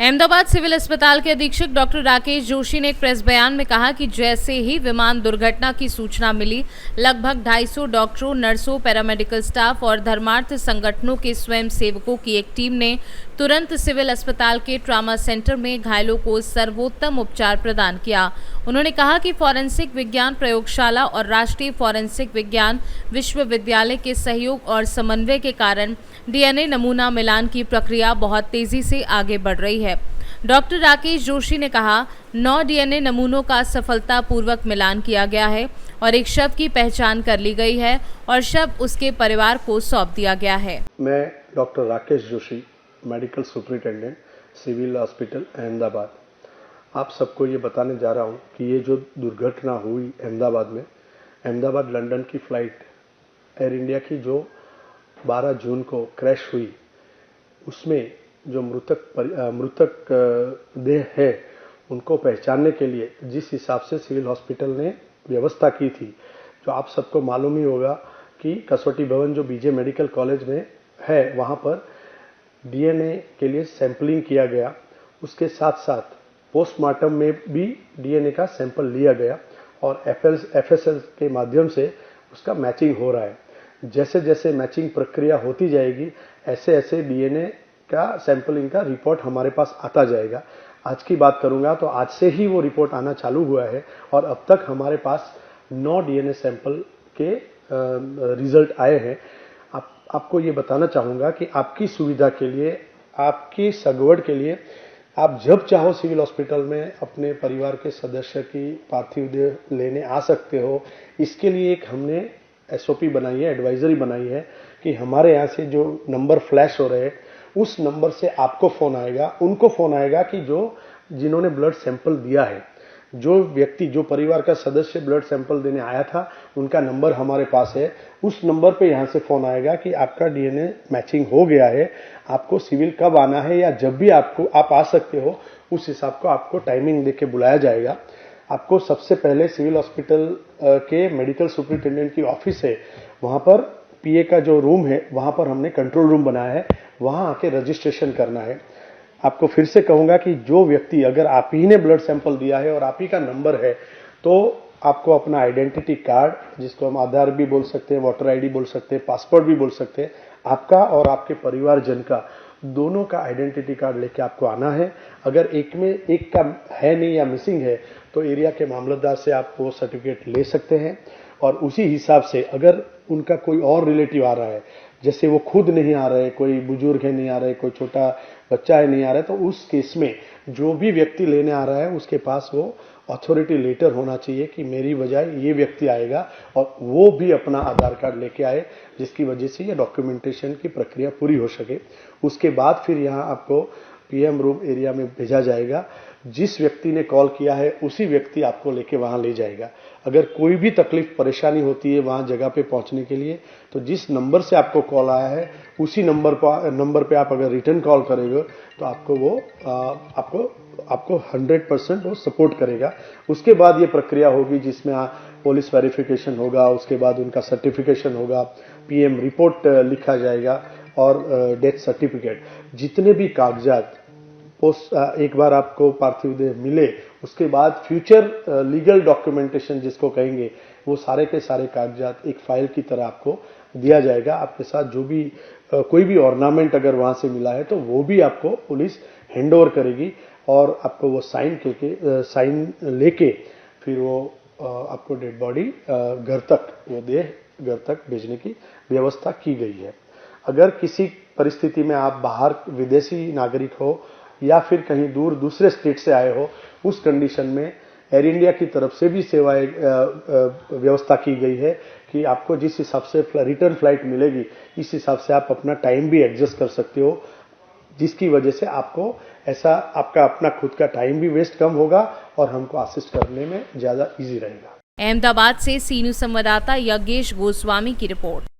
Ahmedabad civil अस्पताल के अधीक्षक डॉक्टर राकेश जोशी ने एक प्रेस बयान में कहा कि जैसे ही विमान दुर्घटना की सूचना मिली, लगभग 250 डॉक्टरों, नर्सों, पैरामेडिकल स्टाफ और धर्मार्थ संगठनों के स्वयं सेवकों की एक टीम ने तुरंत सिविल अस्पताल के ट्रॉमा सेंटर में घायलों को सर्वोत्तम उपचार प्रदान किया। उन्होंने कहा कि फॉरेंसिक विज्ञान प्रयोगशाला और राष्ट्रीय फॉरेंसिक विज्ञान विश्वविद्यालय के सहयोग और समन्वय के कारण डीएनए नमूना मिलान की प्रक्रिया बहुत तेजी से आगे बढ़ रही है। डॉक्टर राकेश जोशी ने कहा, 9 डीएनए नमूनों का सफलतापूर्वक मिलान किया गया है और एक शव की पहचान कर ली गई है और शव उसके परिवार को सौंप दिया गया है। मैं doctor Rakesh Joshi, medical superintendent, civil hospital Ahmedabad, आप सबको ये बताने जा रहा हूँ कि ये जो दुर्घटना हुई अहमदाबाद लंदन की फ़्लाइट एयर इंडिया की जो 12 जून को क्रैश हुई, उसमें जो मृतक देह है उनको पहचानने के लिए जिस हिसाब से सिविल हॉस्पिटल ने व्यवस्था की थी, जो आप सबको मालूम ही होगा कि कसौटी भवन जो बीजे मेडिकल कॉलेज में है, वहाँ पर डीएनए के लिए सैंपलिंग किया गया। उसके साथ साथ पोस्टमार्टम में भी डीएनए का सैंपल लिया गया और एफएसएल के माध्यम से उसका मैचिंग हो रहा है। जैसे जैसे मैचिंग प्रक्रिया होती जाएगी, ऐसे ऐसे डीएनए का सैंपलिंग का रिपोर्ट हमारे पास आता जाएगा। आज की बात करूंगा तो आज से ही वो रिपोर्ट आना चालू हुआ है और अब तक हमारे पास 9 डीएनए सैंपल के रिजल्ट आए हैं। आपको ये बताना चाहूँगा कि आपकी सुविधा के लिए, आपकी सगवड़ के लिए, आप जब चाहो सिविल हॉस्पिटल में अपने परिवार के सदस्य की पार्थिव देह लेने आ सकते हो। इसके लिए एक हमने एसओपी बनाई है, एडवाइजरी बनाई है कि हमारे यहाँ से जो नंबर फ्लैश हो रहे हैं उस नंबर से आपको फ़ोन आएगा, उनको फ़ोन आएगा कि जिन्होंने ब्लड सैंपल दिया है, जो व्यक्ति, जो परिवार का सदस्य ब्लड सैंपल देने आया था, उनका नंबर हमारे पास है। उस नंबर पे यहाँ से फ़ोन आएगा कि आपका डीएनए मैचिंग हो गया है, आपको सिविल कब आना है या जब भी आप आ सकते हो, उस हिसाब को आपको टाइमिंग दे के बुलाया जाएगा। आपको सबसे पहले सिविल हॉस्पिटल के मेडिकल सुपरिटेंडेंट की ऑफिस है, वहाँ पर पीए का जो रूम है, वहाँ पर हमने कंट्रोल रूम बनाया है, वहाँ आके रजिस्ट्रेशन करना है। आपको फिर से कहूँगा कि जो व्यक्ति, अगर आप ही ने ब्लड सैंपल दिया है और आप ही का नंबर है, तो आपको अपना आइडेंटिटी कार्ड, जिसको हम आधार भी बोल सकते हैं, वोटर आईडी बोल सकते हैं, पासपोर्ट भी बोल सकते हैं, आपका और आपके परिवारजन का, दोनों का आइडेंटिटी कार्ड लेके आपको आना है। अगर एक का है नहीं या मिसिंग है तो एरिया के मामलतदार से आप वो सर्टिफिकेट ले सकते हैं और उसी हिसाब से अगर उनका कोई और रिलेटिव आ रहा है, जैसे वो खुद नहीं आ रहे, कोई बुजुर्ग है नहीं आ रहे, कोई छोटा बच्चा है नहीं आ रहा है, तो उस केस में जो भी व्यक्ति लेने आ रहा है उसके पास वो अथॉरिटी लेटर होना चाहिए कि मेरी बजाय ये व्यक्ति आएगा और वो भी अपना आधार कार्ड लेके आए, जिसकी वजह से ये डॉक्यूमेंटेशन की प्रक्रिया पूरी हो सके। उसके बाद फिर यहाँ आपको पीएम रूम एरिया में भेजा जाएगा। जिस व्यक्ति ने कॉल किया है उसी व्यक्ति आपको लेके वहाँ ले जाएगा। अगर कोई भी तकलीफ परेशानी होती है वहाँ जगह पे पहुँचने के लिए, तो जिस नंबर से आपको कॉल आया है उसी नंबर पे आप अगर रिटर्न कॉल करेंगे तो आपको वो आपको 100% वो सपोर्ट करेगा। उसके बाद ये प्रक्रिया होगी जिसमें पुलिस वेरिफिकेशन होगा, उसके बाद उनका सर्टिफिकेशन होगा, पीएम रिपोर्ट लिखा जाएगा और डेथ सर्टिफिकेट, जितने भी कागजात एक बार आपको पार्थिव देह मिले उसके बाद फ्यूचर लीगल डॉक्यूमेंटेशन जिसको कहेंगे, वो सारे के सारे कागजात एक फाइल की तरह आपको दिया जाएगा। आपके साथ जो भी कोई भी ऑर्नामेंट अगर वहां से मिला है तो वो भी आपको पुलिस हैंड ओवर करेगी और आपको वो साइन लेके फिर वो आपको डेड बॉडी घर तक भेजने की व्यवस्था की गई है। अगर किसी परिस्थिति में आप बाहर विदेशी नागरिक हो या फिर कहीं दूर दूसरे स्टेट से आए हो, उस कंडीशन में एयर इंडिया की तरफ से भी सेवाएं व्यवस्था की गई है कि आपको जिस हिसाब से रिटर्न फ्लाइट मिलेगी, इस हिसाब से आप अपना टाइम भी एडजस्ट कर सकते हो, जिसकी वजह से आपका अपना खुद का टाइम भी वेस्ट कम होगा और हमको असिस्ट करने में ज्यादा इजी रहेगा। अहमदाबाद से सी न्यूज़ संवाददाता यज्ञेश गोस्वामी की रिपोर्ट।